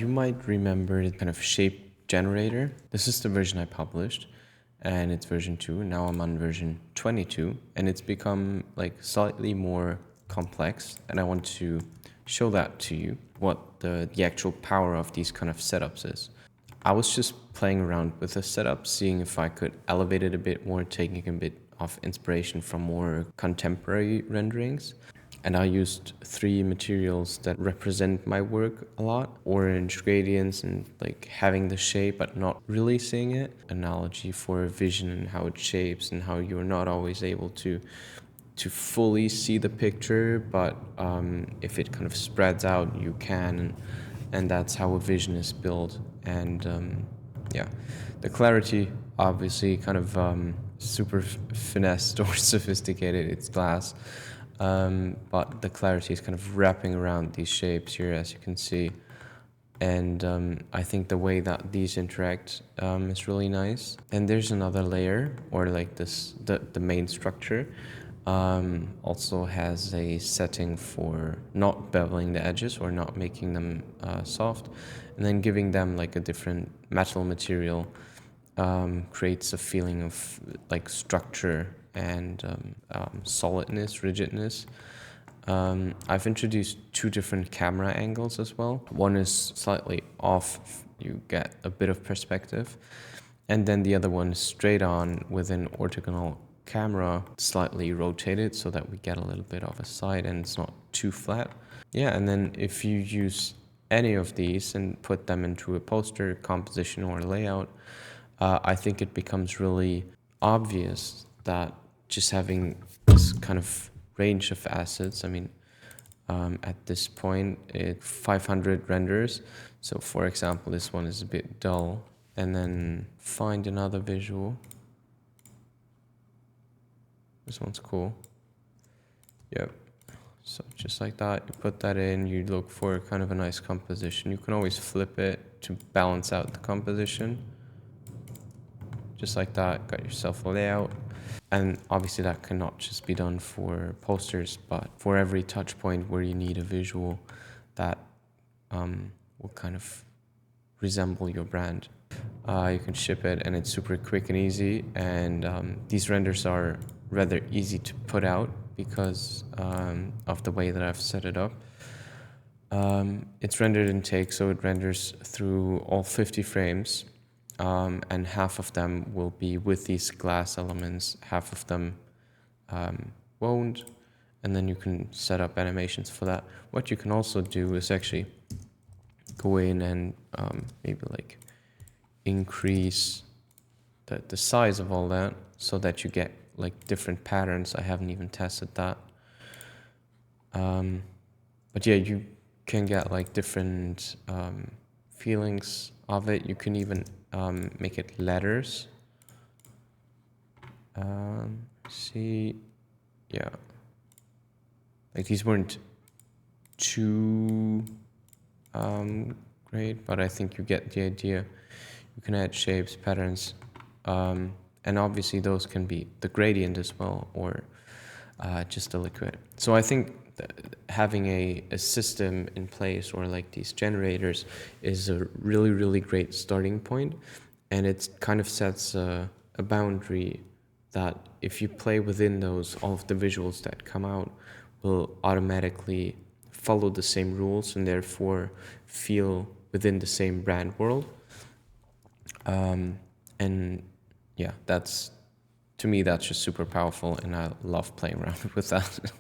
You might remember the kind of shape generator. This is the version I published, and it's version 2. Now I'm on version 22, and it's become like slightly more complex, and I want to show that to you, what the actual power of these kind of setups is. I was just playing around with the setup, seeing if I could elevate it a bit more, taking a bit of inspiration from more contemporary renderings. And I used 3 materials that represent my work a lot. Orange gradients and like having the shape but not really seeing it. Analogy for vision and how it shapes and how you're not always able to fully see the picture, but if it kind of spreads out, you can, and that's how a vision is built. And yeah, the clarity obviously kind of super finessed or sophisticated. It's glass, but the clarity is kind of wrapping around these shapes here, as you can see. And I think the way that these interact is really nice. And there's another layer, or like this, the main structure also has a setting for not beveling the edges or not making them soft, and then giving them like a different metal material creates a feeling of like structure and solidness, rigidness. I've introduced 2 different camera angles as well. One is slightly off, you get a bit of perspective, and then the other one is straight on with an orthogonal camera, slightly rotated so that we get a little bit of a side and it's not too flat. Yeah, and then if you use any of these and put them into a poster, composition, or layout, I think it becomes really obvious that just having this kind of range of assets, I mean, at this point, it's 500 renders. So for example, this one is a bit dull, and then find another visual. This one's cool. Yep. So just like that, you put that in, you look for kind of a nice composition. You can always flip it to balance out the composition. Just like that, got yourself a layout. And obviously that cannot just be done for posters, but for every touch point where you need a visual that will kind of resemble your brand. You can ship it, and it's super quick and easy, and these renders are rather easy to put out because of the way that I've set it up. It's rendered in take, so it renders through all 50 frames, and half of them will be with these glass elements, half of them won't, and then you can set up animations for that. What you can also do is actually go in and maybe like increase the size of all that so that you get like different patterns. I haven't even tested that. But yeah, you can get like different feelings of it. You can even make it letters. See, yeah. Like these weren't too great, but I think you get the idea. You can add shapes, patterns, and obviously those can be the gradient as well, or just a liquid. So I think having a system in place, or like these generators, is a really, really great starting point, and it kind of sets a boundary that if you play within those, all of the visuals that come out will automatically follow the same rules and therefore feel within the same brand world. And yeah, to me, that's just super powerful, and I love playing around with that.